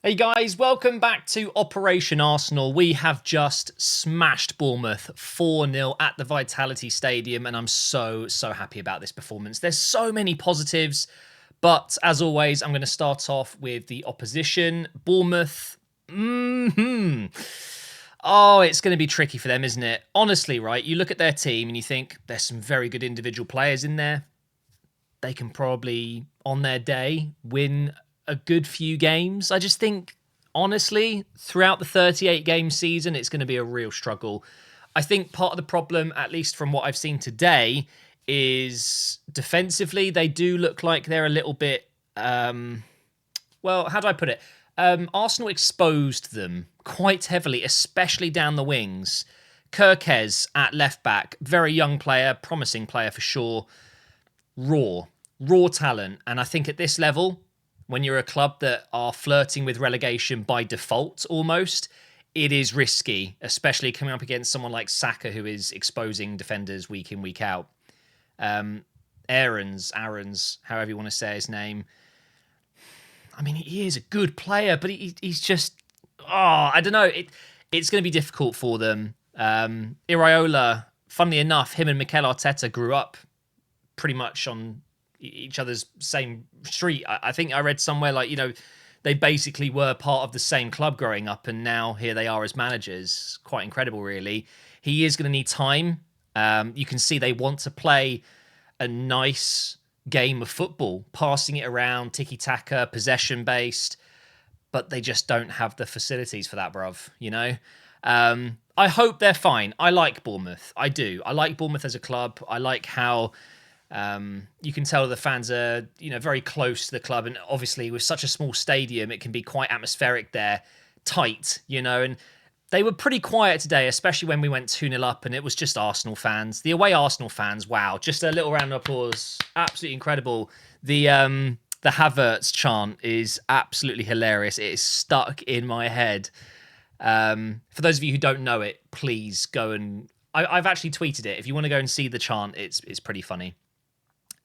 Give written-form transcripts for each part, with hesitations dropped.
Hey guys, welcome back to Operation Arsenal. We have just smashed Bournemouth 4-0 at the Vitality Stadium, and I'm so happy about this performance. There's so many positives, but as always, I'm going to start off with the opposition. Bournemouth, Oh, it's going to be tricky for them, isn't it? Honestly, right, you look at their team and you think there's some very good individual players in there. They can probably, on their day, win a good few games. I just think, honestly, throughout the 38-game season, it's going to be a real struggle. I think part of the problem, at least from what I've seen today, is defensively, they do look like they're a little bit, well, how do I put it? Arsenal exposed them quite heavily, especially down the wings. Kirkez at left-back, very young player, promising player for sure. Raw talent. And I think at this level, when you're a club that are flirting with relegation by default almost, it is risky, especially coming up against someone like Saka, who is exposing defenders week in, week out. Aarons, however you want to say his name. I mean, he is a good player, but he's just, I don't know. It's going to be difficult for them. Iraola, funnily enough, him and Mikel Arteta grew up pretty much on each other's same street. I think I read somewhere they basically were part of the same club growing up, and now here they are as managers. Quite incredible, really. He is going to need time. You can see they want to play a nice game of football, passing it around, tiki-taka, possession-based, but they just don't have the facilities for that, bruv, you know? I hope they're fine. I like Bournemouth. I do. I like Bournemouth as a club. I like how you can tell the fans are, very close to the club, and obviously with such a small stadium, it can be quite atmospheric there, tight, and they were pretty quiet today, especially when we went 2-0 up, and it was just Arsenal fans. The away Arsenal fans, wow, just a little round of applause, absolutely incredible. The Havertz chant is absolutely hilarious. It is stuck in my head. For those of you who don't know it, please go and I've actually tweeted it. If you want to go and see the chant, it's pretty funny.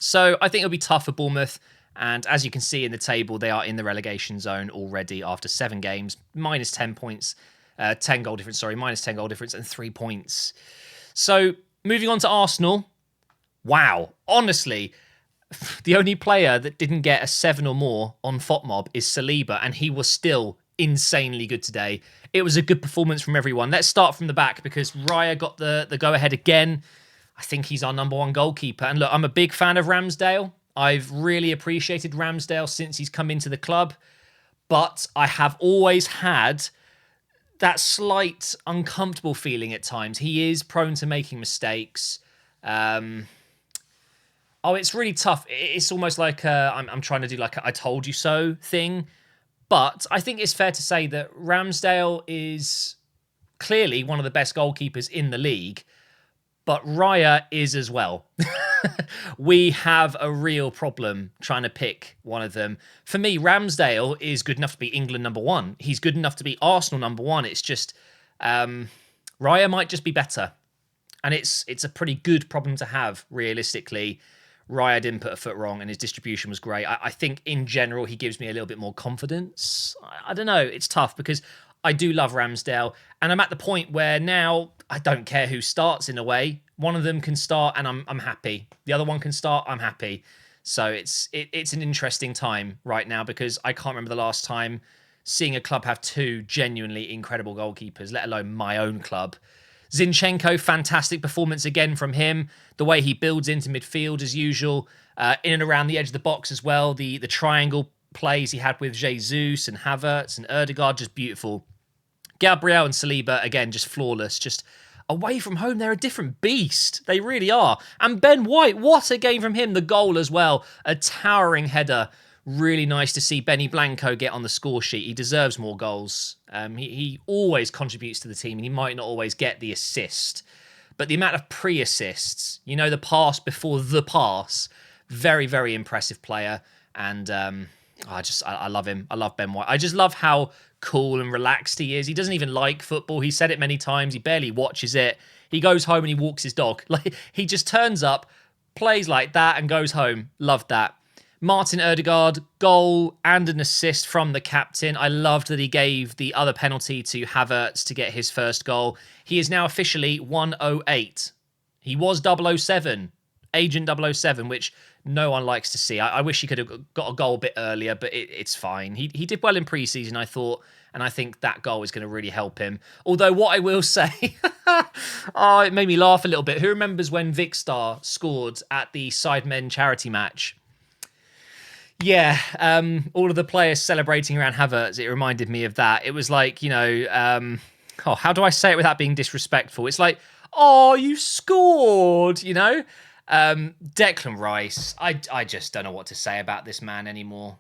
So I think it'll be tough for Bournemouth. And as you can see in the table, they are in the relegation zone already after 7 games, minus 10 points, 10 goal difference, minus 10 goal difference and 3 points. So moving on to Arsenal. Wow. Honestly, the only player that didn't get a 7 or more on FOTMob is Saliba, and he was still insanely good today. It was a good performance from everyone. Let's start from the back because Raya got the go-ahead again. I think he's our number 1 goalkeeper. And look, I'm a big fan of Ramsdale. I've really appreciated Ramsdale since he's come into the club. But I have always had that slight uncomfortable feeling at times. He is prone to making mistakes. It's really tough. It's almost like I'm trying to do like a I told you so thing. But I think it's fair to say that Ramsdale is clearly one of the best goalkeepers in the league. But Raya is as well. We have a real problem trying to pick one of them. For me, Ramsdale is good enough to be England number 1. He's good enough to be Arsenal number 1. It's just Raya might just be better. And it's a pretty good problem to have, realistically. Raya didn't put a foot wrong and his distribution was great. I think in general, he gives me a little bit more confidence. I don't know. It's tough because I do love Ramsdale. And I'm at the point where now I don't care who starts in a way. One of them can start and I'm happy. The other one can start, I'm happy. So it's an interesting time right now because I can't remember the last time seeing a club have 2 genuinely incredible goalkeepers, let alone my own club. Zinchenko, fantastic performance again from him. The way he builds into midfield as usual, in and around the edge of the box as well. The triangle plays he had with Jesus and Havertz and Ødegaard, just beautiful. Gabriel and Saliba, again, just flawless. Just away from home, they're a different beast. They really are. And Ben White, what a game from him. The goal as well, a towering header. Really nice to see Benny Blanco get on the score sheet. He deserves more goals. He always contributes to the team, and he might not always get the assist. But the amount of pre-assists, the pass before the pass, very, very impressive player. And I love him. I love Ben White. I just love how cool and relaxed he is. He doesn't even like football. He said it many times. He barely watches it. He goes home and he walks his dog. He just turns up, plays like that, and goes home. Love that. Martin Ødegaard, goal and an assist from the captain. I loved that he gave the other penalty to Havertz to get his first goal. He is now officially 108. He was 007, Agent 007, which no one likes to see. I wish he could have got a goal a bit earlier, but it's fine. He did well in pre-season, I thought, and I think that goal is going to really help him. Although what I will say, oh, it made me laugh a little bit. Who remembers when Vicstar scored at the Sidemen charity match? Yeah, all of the players celebrating around Havertz, it reminded me of that. It was like, how do I say it without being disrespectful? It's like, oh, you scored, Declan Rice, I just don't know what to say about this man anymore.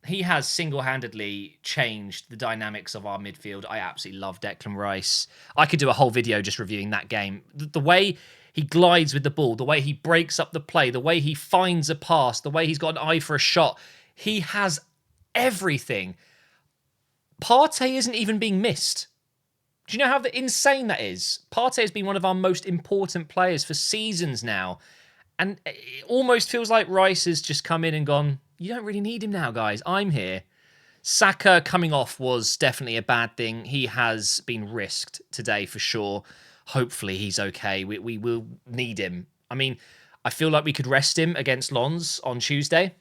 He has single-handedly changed the dynamics of our midfield. I absolutely love Declan Rice. I could do a whole video just reviewing that game. The way he glides with the ball, the way he breaks up the play, the way he finds a pass, the way he's got an eye for a shot. He has everything. Partey isn't even being missed. Do you know how insane that is? Partey has been one of our most important players for seasons now. And it almost feels like Rice has just come in and gone, you don't really need him now, guys. I'm here. Saka coming off was definitely a bad thing. He has been risked today for sure. Hopefully he's okay. We will need him. I mean, I feel like we could rest him against Lens on Tuesday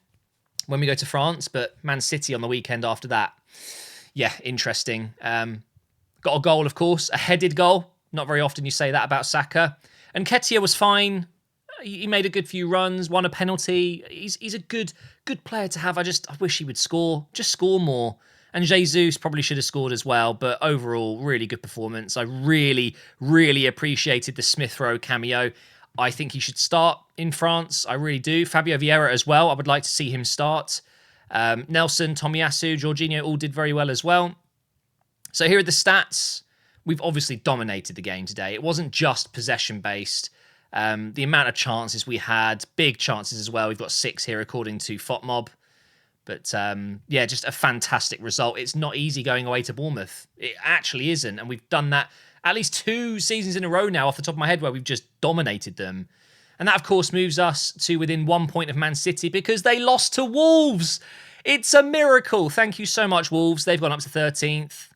when we go to France, but Man City on the weekend after that. Yeah, interesting. Got a goal, of course, a headed goal. Not very often you say that about Saka. And Nketiah was fine. He made a good few runs, won a penalty. He's a good player to have. I wish he would score. Just score more. And Jesus probably should have scored as well. But overall, really good performance. I really, really appreciated the Smith Rowe cameo. I think he should start in France. I really do. Fabio Vieira as well. I would like to see him start. Nelson, Tomiyasu, Jorginho all did very well as well. So here are the stats. We've obviously dominated the game today. It wasn't just possession-based. The amount of chances we had, big chances as well. We've got 6 here according to FOTMob. But just a fantastic result. It's not easy going away to Bournemouth. It actually isn't. And we've done that at least 2 seasons in a row now off the top of my head where we've just dominated them. And that, of course, moves us to within 1 point of Man City because they lost to Wolves. It's a miracle. Thank you so much, Wolves. They've gone up to 13th.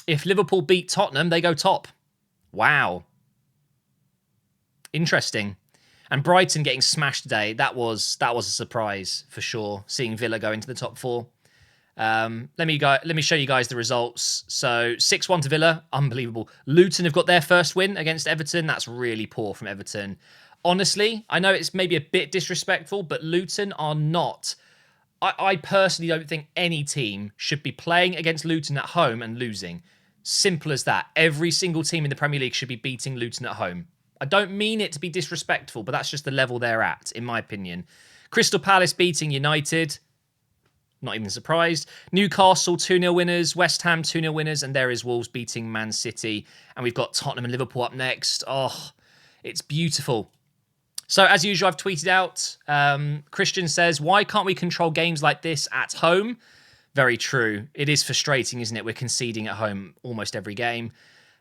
If Liverpool beat Tottenham, they go top. Wow. Interesting. And Brighton getting smashed today, that was a surprise for sure, seeing Villa go into the top 4. Let me show you guys the results. So 6-1 to Villa, unbelievable. Luton have got their first win against Everton. That's really poor from Everton. Honestly, I know it's maybe a bit disrespectful, but Luton are not. I personally don't think any team should be playing against Luton at home and losing. Simple as that. Every single team in the Premier League should be beating Luton at home. I don't mean it to be disrespectful, but that's just the level they're at, in my opinion. Crystal Palace beating United. Not even surprised. Newcastle 2-0 winners. West Ham 2-0 winners. And there is Wolves beating Man City. And we've got Tottenham and Liverpool up next. Oh, it's beautiful. So, as usual, I've tweeted out. Christian says, why can't we control games like this at home? Very true. It is frustrating, isn't it? We're conceding at home almost every game.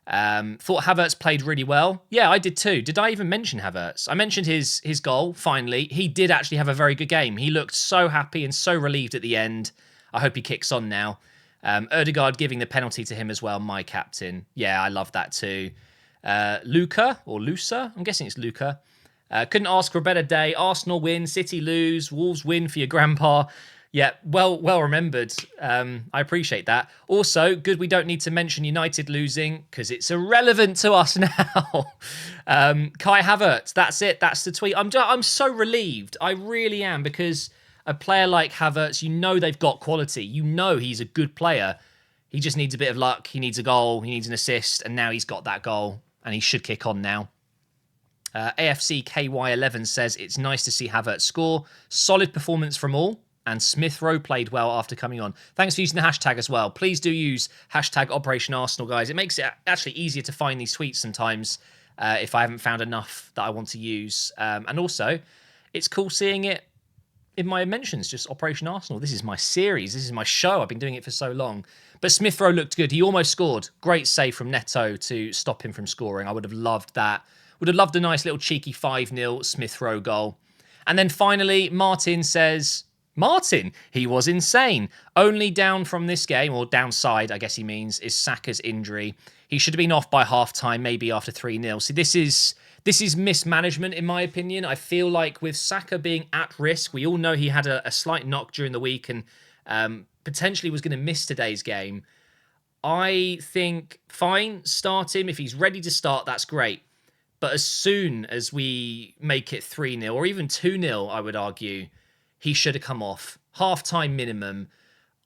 Thought Havertz played really well. Yeah, I did too. Did I even mention Havertz? I mentioned his goal, finally. He did actually have a very good game. He looked so happy and so relieved at the end. I hope he kicks on now. Ødegaard giving the penalty to him as well, my captain. Yeah, I love that too. Luca, I'm guessing it's Luca. Couldn't ask for a better day. Arsenal win, City lose, Wolves win for your grandpa. Yeah, well remembered. I appreciate that. Also, good we don't need to mention United losing because it's irrelevant to us now. Kai Havertz, that's it. That's the tweet. I'm so relieved. I really am because a player like Havertz, you know they've got quality. You know he's a good player. He just needs a bit of luck. He needs a goal. He needs an assist. And now he's got that goal and he should kick on now. AFC KY11 says it's nice to see Havertz score. Solid performance from all. And Smith Rowe played well after coming on. Thanks for using the hashtag as well. Please do use hashtag Operation Arsenal, guys. It makes it actually easier to find these tweets sometimes if I haven't found enough that I want to use. And also, it's cool seeing it in my mentions, just Operation Arsenal. This is my series. This is my show. I've been doing it for so long. But Smith Rowe looked good. He almost scored. Great save from Neto to stop him from scoring. I would have loved that. Would have loved a nice little cheeky 5-0 Smith Rowe goal. And then finally, Martin says, he was insane. Only down from this game, or downside, I guess he means, is Saka's injury. He should have been off by half-time, maybe after 3-0. See, this is mismanagement, in my opinion. I feel like with Saka being at risk, we all know he had a slight knock during the week and potentially was going to miss today's game. I think, fine, start him. If he's ready to start, that's great. But as soon as we make it 3-0 or even 2-0, I would argue, he should have come off. Half-time minimum.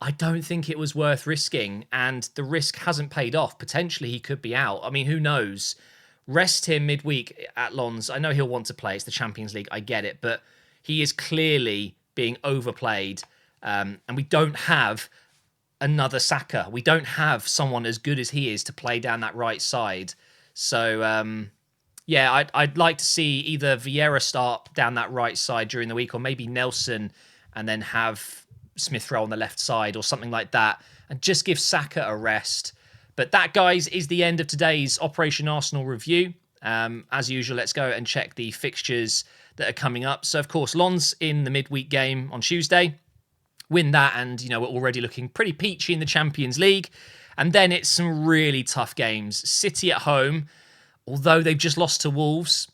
I don't think it was worth risking, and the risk hasn't paid off. Potentially he could be out. I mean, who knows? Rest him midweek at Lens. I know he'll want to play. It's the Champions League. I get it. But he is clearly being overplayed. And we don't have another Saka. We don't have someone as good as he is to play down that right side. So, yeah, I'd like to see either Vieira start down that right side during the week, or maybe Nelson, and then have Smith Rowe on the left side or something like that, and just give Saka a rest. But that, guys, is the end of today's Operation Arsenal review. As usual, let's go and check the fixtures that are coming up. So, of course, Lens in the midweek game on Tuesday. Win that, and, you know, we're already looking pretty peachy in the Champions League. And then it's some really tough games. City at home, although they've just lost to Wolves.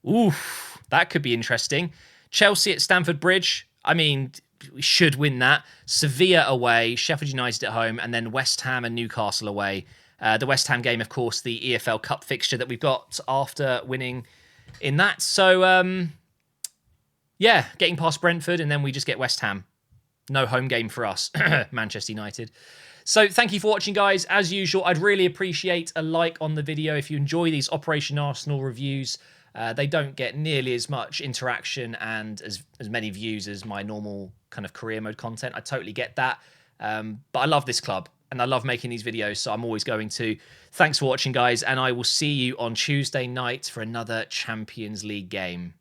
Oof, that could be interesting. Chelsea at Stamford Bridge. I mean, we should win that. Sevilla away, Sheffield United at home, and then West Ham and Newcastle away. The West Ham game, of course, the EFL Cup fixture that we've got after winning in that. So, yeah, getting past Brentford, and then we just get West Ham. No home game for us, Manchester United. So thank you for watching, guys. As usual, I'd really appreciate a like on the video if you enjoy these Operation Arsenal reviews. They don't get nearly as much interaction and as many views as my normal kind of career mode content. I totally get that. But I love this club and I love making these videos, so I'm always going to. Thanks for watching, guys, and I will see you on Tuesday night for another Champions League game.